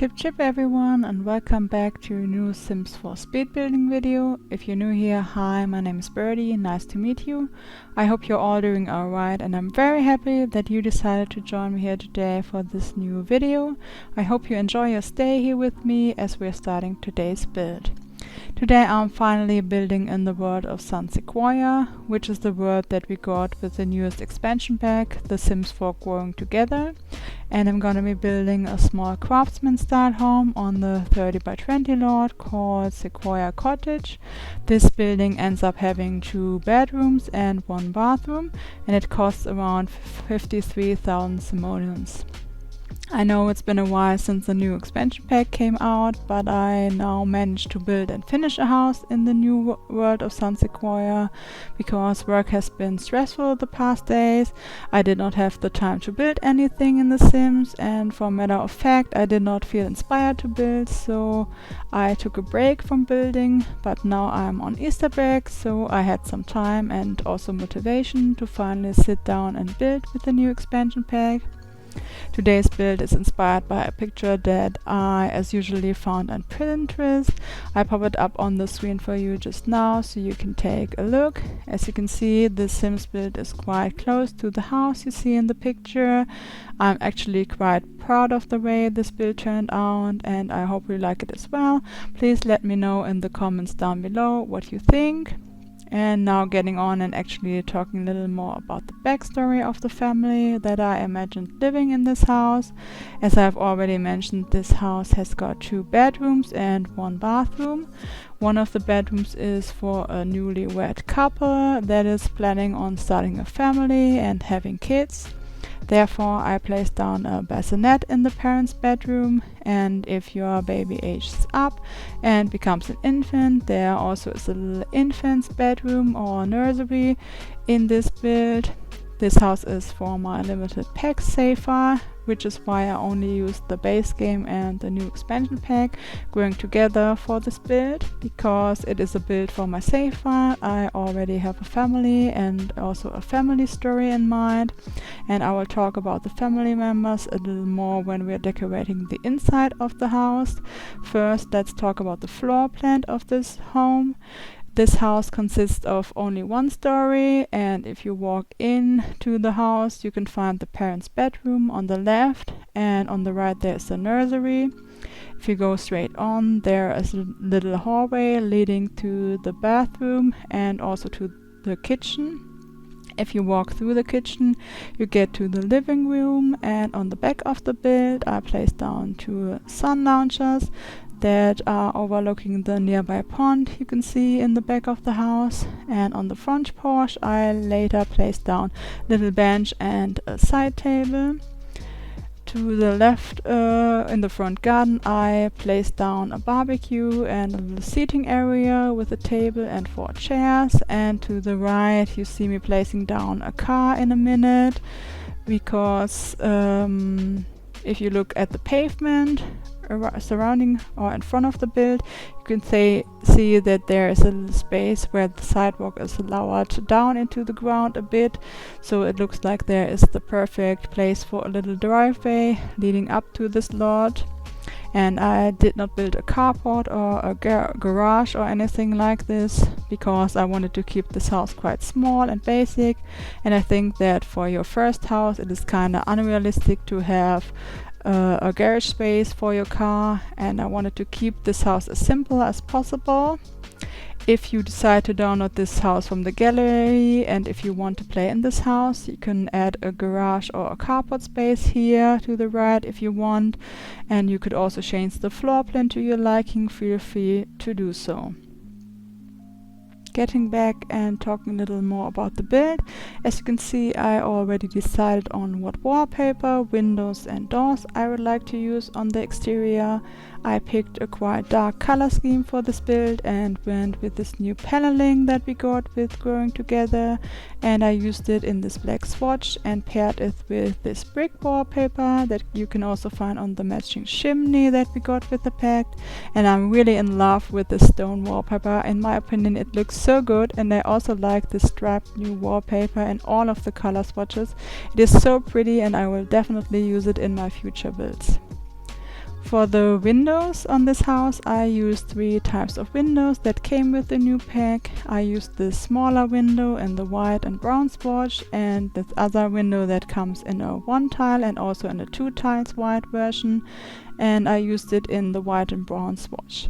Chip chip everyone, and welcome back to a new Sims 4 speed building video. If you're new here, hi, my name is Birdie, nice to meet you. I hope you're all doing alright, and I'm very happy that you decided to join me here today for this new video. I hope you enjoy your stay here with me as we're starting today's build. Today I'm finally building in the world of San Sequoia, which is the world that we got with the newest expansion pack, The Sims 4 Growing Together. And I'm gonna be building a small craftsman style home on the 30 by 20 lot called Sequoia Cottage. This building ends up having 2 bedrooms and 1 bathroom, and it costs around 53,000 simoleons. I know it's been a while since the new expansion pack came out, but I now managed to build and finish a house in the new world of San Sequoia because work has been stressful the past days. I did not have the time to build anything in The Sims, and for a matter of fact I did not feel inspired to build, so I took a break from building. But now I'm on Easter break, so I had some time and also motivation to finally sit down and build with the new expansion pack. Today's build is inspired by a picture that I, as usually, found on Pinterest. I pop it up on the screen for you just now so you can take a look. As you can see, the Sims build is quite close to the house you see in the picture. I'm actually quite proud of the way this build turned out, and I hope you like it as well. Please let me know in the comments down below what you think. And now getting on and actually talking a little more about the backstory of the family that I imagined living in this house. As I've already mentioned, this house has got 2 bedrooms and 1 bathroom. One of the bedrooms is for a newly-wed couple that is planning on starting a family and having kids. Therefore, I placed down a bassinet in the parents' bedroom, and if your baby ages up and becomes an infant, there also is a little infant's bedroom or nursery in this build. This house is for my limited pack so far, which is why I only used the base game and the new expansion pack Growing Together for this build, because it is a build for my save file. I already have a family and also a family story in mind, and I will talk about the family members a little more when we are decorating the inside of the house. First, let's talk about the floor plan of this home. This house consists of only 1 story, and if you walk in to the house you can find the parents' bedroom on the left, and on the right there is the nursery. If you go straight on, there is a little hallway leading to the bathroom and also to the kitchen. If you walk through the kitchen, you get to the living room, and on the back of the build I placed down 2 sun loungers that are overlooking the nearby pond you can see in the back of the house. And on the front porch I later placed down a little bench and a side table. To the left in the front garden I placed down a barbecue and a little seating area with a table and 4 chairs, and to the right you see me placing down a car in a minute, because if you look at the pavement surrounding or in front of the build, you can see that there is a little space where the sidewalk is lowered down into the ground a bit, so it looks like there is the perfect place for a little driveway leading up to this lot. And I did not build a carport or a garage or anything like this, because I wanted to keep this house quite small and basic, and I think that for your first house it is kinda unrealistic to have a garage space for your car, and I wanted to keep this house as simple as possible. If you decide to download this house from the gallery, and if you want to play in this house, you can add a garage or a carport space here to the right if you want, and you could also change the floor plan to your liking. Feel free to do so. Getting back and talking a little more about the build, as you can see I already decided on what wallpaper, windows and doors I would like to use on the exterior. I picked a quite dark color scheme for this build and went with this new paneling that we got with Growing Together, and I used it in this black swatch and paired it with this brick wallpaper that you can also find on the matching chimney that we got with the pack. And I'm really in love with this stone wallpaper. In my opinion it looks so good, and I also like this striped new wallpaper and all of the color swatches. It is so pretty and I will definitely use it in my future builds. For the windows on this house, I used 3 types of windows that came with the new pack. I used this smaller window in the white and brown swatch, and this other window that comes in a 1 tile and also in a 2 tiles white version, and I used it in the white and brown swatch.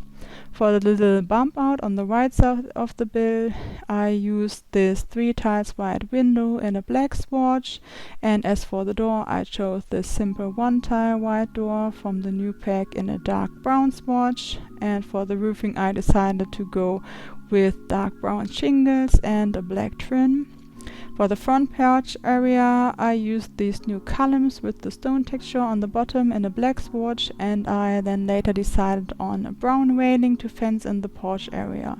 For the little bump out on the right side of the bill, I used this 3 tiles white window in a black swatch, and as for the door, I chose this simple 1 tile white door from the new pack in a dark brown swatch, and for the roofing I decided to go with dark brown shingles and a black trim. For the front porch area, I used these new columns with the stone texture on the bottom in a black swatch, and I then later decided on a brown railing to fence in the porch area.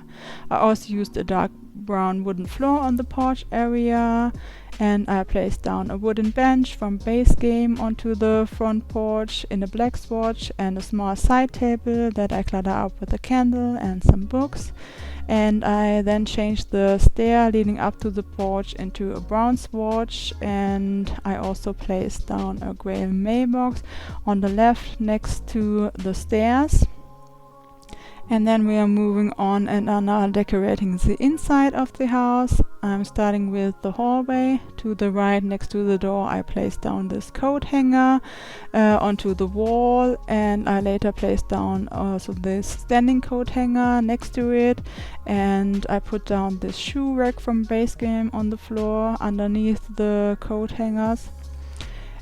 I also used a dark brown wooden floor on the porch area, and I placed down a wooden bench from base game onto the front porch in a black swatch, and a small side table that I clutter up with a candle and some books. And I then changed the stair leading up to the porch into a brown swatch, and I also placed down a gray mailbox on the left next to the stairs. And then we are moving on and are now decorating the inside of the house. I'm starting with the hallway. To the right next to the door I placed down this coat hanger onto the wall, and I later placed down also this standing coat hanger next to it, and I put down this shoe rack from base game on the floor underneath the coat hangers.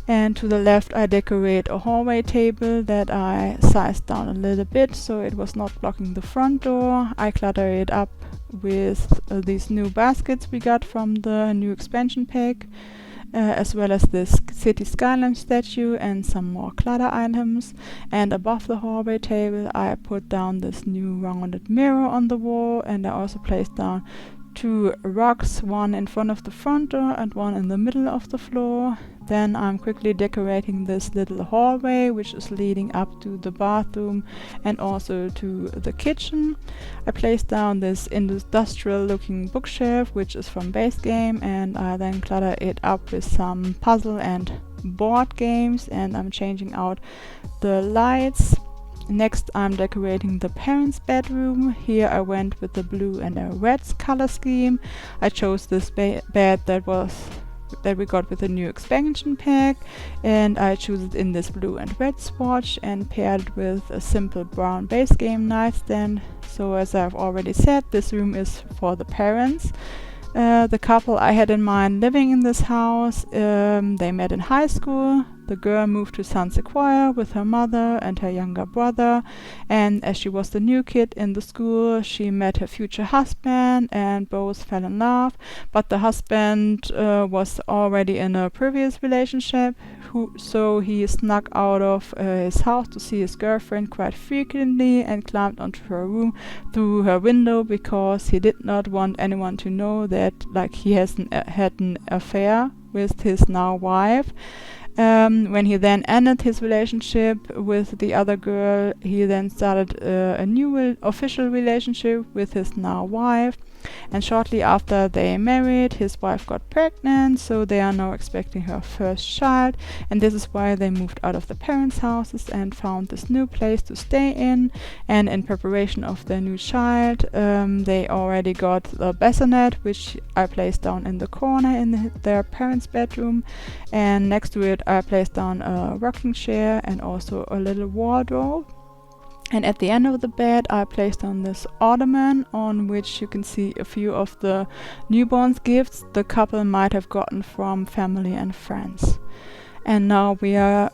And to the left I decorate a hallway table that I sized down a little bit so it was not blocking the front door. I clutter it up with these new baskets we got from the new expansion pack, as well as this city skyline statue and some more clutter items. And above the hallway table I put down this new rounded mirror on the wall, and I also placed down 2 rocks, one in front of the front door and one in the middle of the floor. Then I'm quickly decorating this little hallway which is leading up to the bathroom and also to the kitchen. I placed down this industrial looking bookshelf which is from base game, and I then clutter it up with some puzzle and board games, and I'm changing out the lights. Next I'm decorating the parents' bedroom. Here I went with the blue and a red color scheme. I chose this bed that we got with the new expansion pack, and I chose it in this blue and red swatch and paired it with a simple brown base game nightstand. So as I've already said, this room is for the parents. The couple I had in mind living in this house, they met in high school. The girl moved to San Sequoia with her mother and her younger brother, and as she was the new kid in the school, she met her future husband and both fell in love. But the husband was already in a previous relationship, so he snuck out of his house to see his girlfriend quite frequently and climbed onto her room through her window because he did not want anyone to know that he had an affair with his now wife. When he then ended his relationship with the other girl, he then started a new official relationship with his now wife, and shortly after they married, his wife got pregnant, so they are now expecting her first child, and this is why they moved out of the parents' houses and found this new place to stay in. And in preparation of their new child, they already got a bassinet, which I placed down in the corner in their parents' bedroom, and next to it I placed down a rocking chair and also a little wardrobe. And at the end of the bed I placed on this ottoman on which you can see a few of the newborn's gifts the couple might have gotten from family and friends. And now we are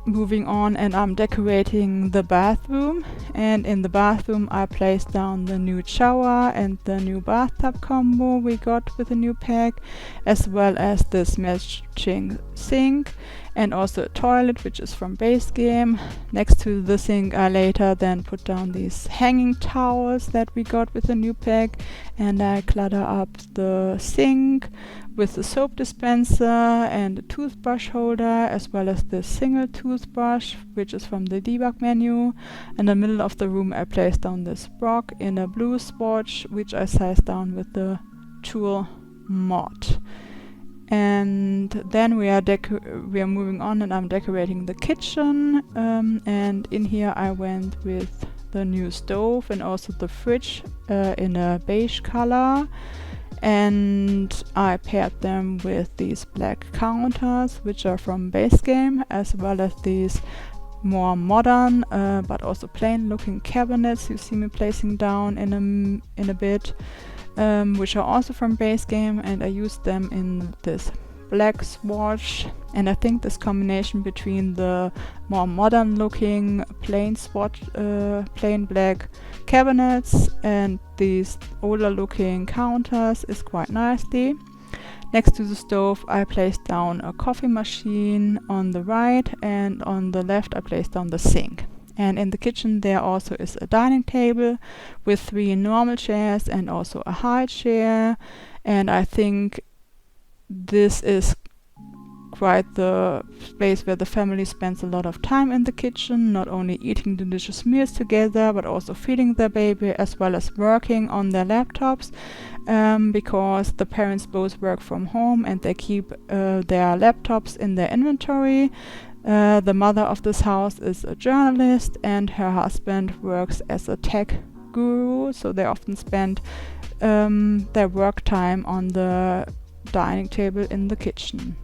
moving on and I'm decorating the bathroom, and in the bathroom I placed down the new shower and the new bathtub combo we got with the new pack, as well as this matching sink and also a toilet which is from base game. Next to the sink I later then put down these hanging towels that we got with the new pack, and I clutter up the sink with the soap dispenser and a toothbrush holder, as well as the single toothbrush which is from the debug menu. In the middle of the room I placed down this rock in a blue swatch which I sized down with the tool mod. And then we are moving on, and I'm decorating the kitchen. And in here I went with the new stove and also the fridge in a beige color. And I paired them with these black counters, which are from base game, as well as these more modern but also plain looking cabinets you see me placing down in a bit, which are also from base game, and I used them in this black swatch. And I think this combination between the more modern looking plain swatch, plain black cabinets and these older looking counters is quite nicely. Next to the stove I placed down a coffee machine on the right, and on the left I placed down the sink. And in the kitchen there also is a dining table with 3 normal chairs and also a high chair. And I think this is quite the place where the family spends a lot of time in the kitchen, not only eating delicious meals together but also feeding their baby as well as working on their laptops, because the parents both work from home and they keep their laptops in their inventory. The mother of this house is a journalist and her husband works as a tech guru, so they often spend their work time on the dining table in the kitchen.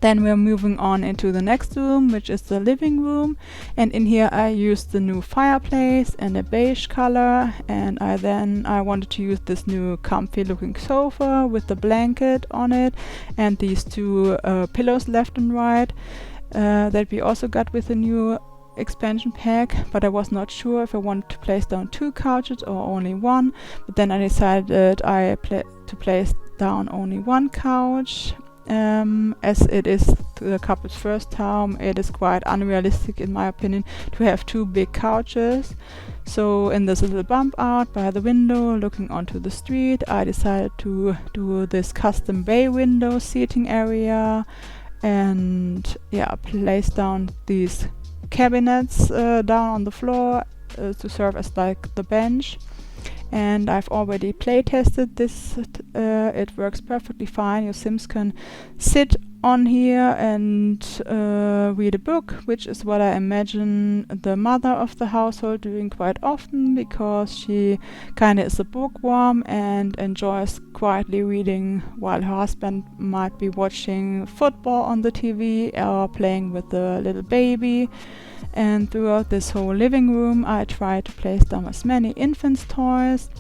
Then we're moving on into the next room, which is the living room, and in here I used the new fireplace in a beige color, and I wanted to use this new comfy looking sofa with the blanket on it and these 2 pillows left and right that we also got with the new expansion pack, but I was not sure if I wanted to place down 2 couches or only 1, but then I decided to place down only 1 couch. As it is the couple's first home, it is quite unrealistic in my opinion to have 2 big couches. So in this little bump out by the window looking onto the street, I decided to do this custom bay window seating area and place down these cabinets down on the floor to serve as like the bench. And I've already play tested this. It works perfectly fine. Your Sims can sit on here and read a book, which is what I imagine the mother of the household doing quite often, because she kind of is a bookworm and enjoys quietly reading while her husband might be watching football on the TV or playing with the little baby. And throughout this whole living room I tried to place down as many infants' toys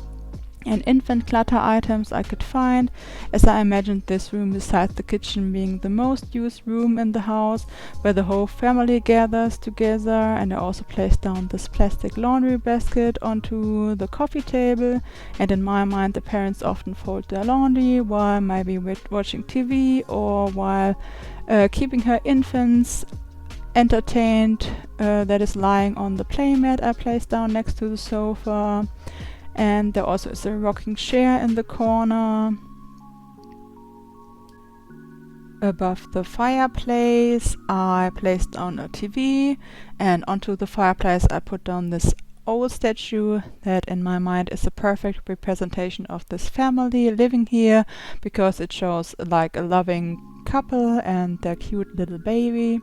and infant clutter items I could find, as I imagined this room, besides the kitchen, being the most used room in the house where the whole family gathers together. And I also placed down this plastic laundry basket onto the coffee table, and in my mind the parents often fold their laundry while maybe watching TV or while keeping her infants entertained. That is lying on the playmat I placed down next to the sofa. And there also is a rocking chair in the corner. Above the fireplace I placed down a TV, and onto the fireplace I put down this old statue that in my mind is a perfect representation of this family living here, because it shows like a loving couple and their cute little baby.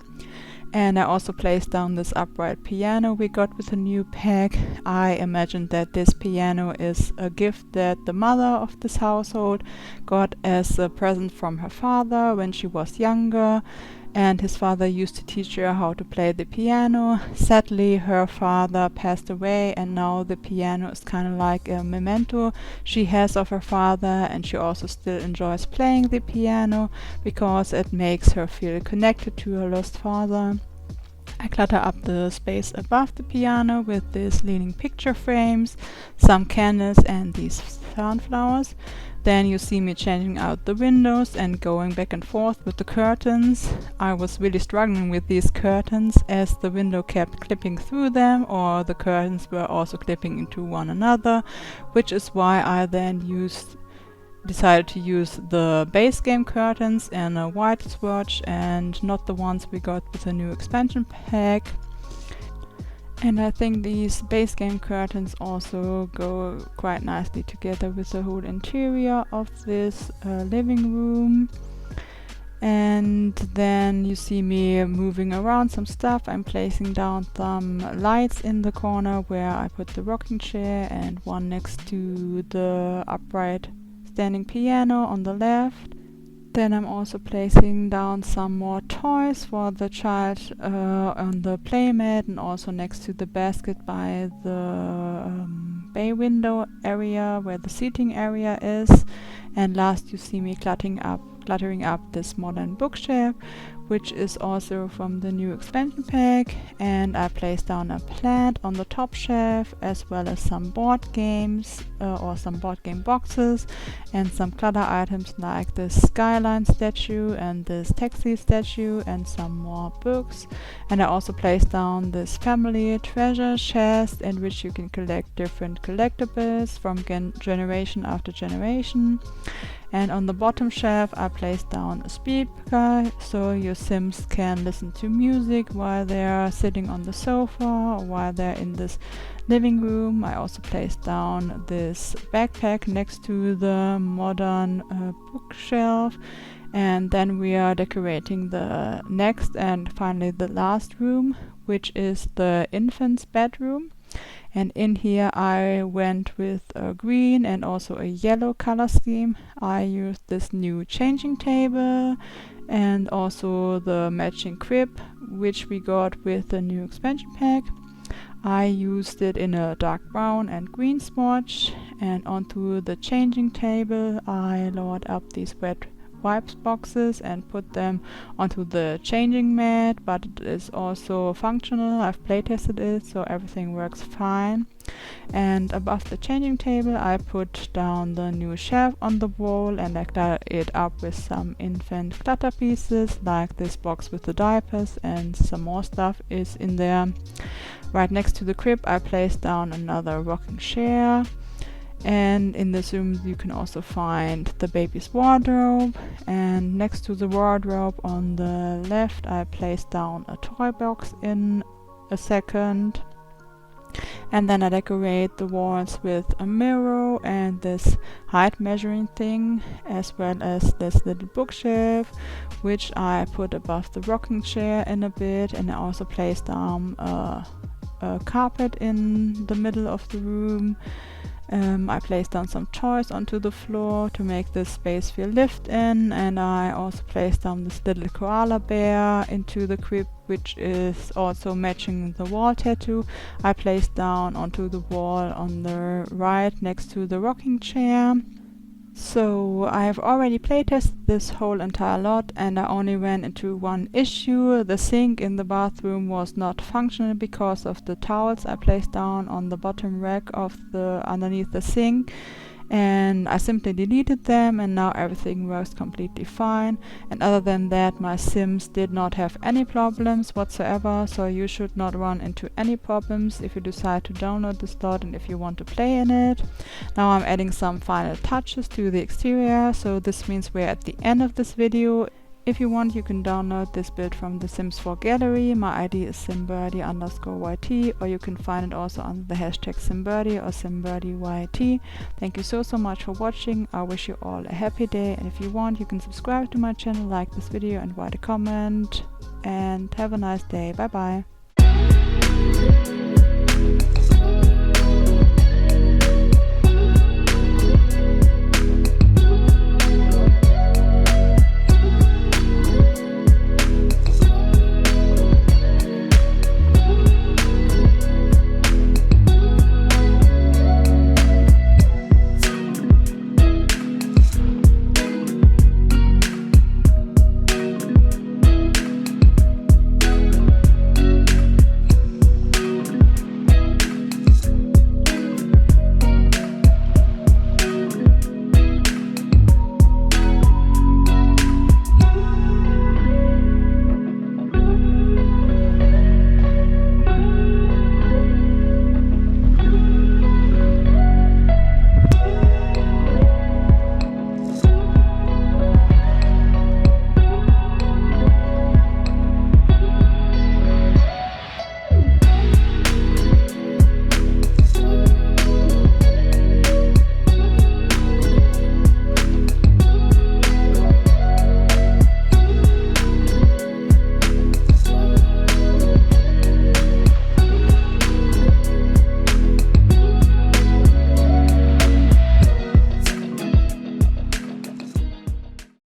And I also placed down this upright piano we got with a new pack. I imagined that this piano is a gift that the mother of this household got as a present from her father when she was younger, and his father used to teach her how to play the piano. Sadly, her father passed away, and now the piano is kind of like a memento she has of her father, and she also still enjoys playing the piano because it makes her feel connected to her lost father. I clutter up the space above the piano with these leaning picture frames, some candles and these sunflowers. Then you see me changing out the windows and going back and forth with the curtains. I was really struggling with these curtains as the window kept clipping through them, or the curtains were also clipping into one another, which is why I then decided to use the base game curtains in a white swatch and not the ones we got with the new expansion pack. And I think these base game curtains also go quite nicely together with the whole interior of this living room. And then you see me moving around some stuff. I'm placing down some lights in the corner where I put the rocking chair, and one next to the upright standing piano on the left. Then I'm also placing down some more toys for the child on the playmat, and also next to the basket by the bay window area where the seating area is. And last you see me cluttering up this modern bookshelf, which is also from the new expansion pack, and I placed down a plant on the top shelf, as well as some board games or some board game boxes, and some clutter items like this skyline statue and this taxi statue, and some more books. And I also placed down this family treasure chest in which you can collect different collectibles from generation after generation. And on the bottom shelf I placed down a speaker so your Sims can listen to music while they're sitting on the sofa or while they're in this living room. I also placed down this backpack next to the modern bookshelf. And then we are decorating the next and finally the last room, which is the infant's bedroom. And in here I went with a green and also a yellow color scheme. I used this new changing table and also the matching crib, which we got with the new expansion pack. I used it in a dark brown and green swatch, and onto the changing table I lowered up these wet wipes boxes and put them onto the changing mat, but it is also functional. I've playtested it, so everything works fine. And above the changing table I put down the new shelf on the wall, and I cluttered it up with some infant clutter pieces like this box with the diapers, and some more stuff is in there. Right next to the crib I placed down another rocking chair. And in this room you can also find the baby's wardrobe, and next to the wardrobe on the left I placed down a toy box in a second. And then I decorate the walls with a mirror and this height measuring thing, as well as this little bookshelf which I put above the rocking chair in a bit. And I also placed down a carpet in the middle of the room. I placed down some toys onto the floor to make this space feel lived in, and I also placed down this little koala bear into the crib, which is also matching the wall tattoo I placed down onto the wall on the right next to the rocking chair. So I have already playtested this whole entire lot, and I only ran into one issue. The sink in the bathroom was not functional because of the towels I placed down on the bottom rack of the underneath the sink, and I simply deleted them, and now everything works completely fine. And other than that, my Sims did not have any problems whatsoever, so you should not run into any problems if you decide to download this lot and if you want to play in it. Now I'm adding some final touches to the exterior, so this means we're at the end of this video. If you want, you can download this build from the Sims 4 gallery. My ID is simbirdie_yt, or you can find it also under the hashtag simbirdie or simbirdie_yt. Thank you so much for watching. I wish you all a happy day, and if you want, you can subscribe to my channel, like this video and write a comment, and have a nice day. Bye bye.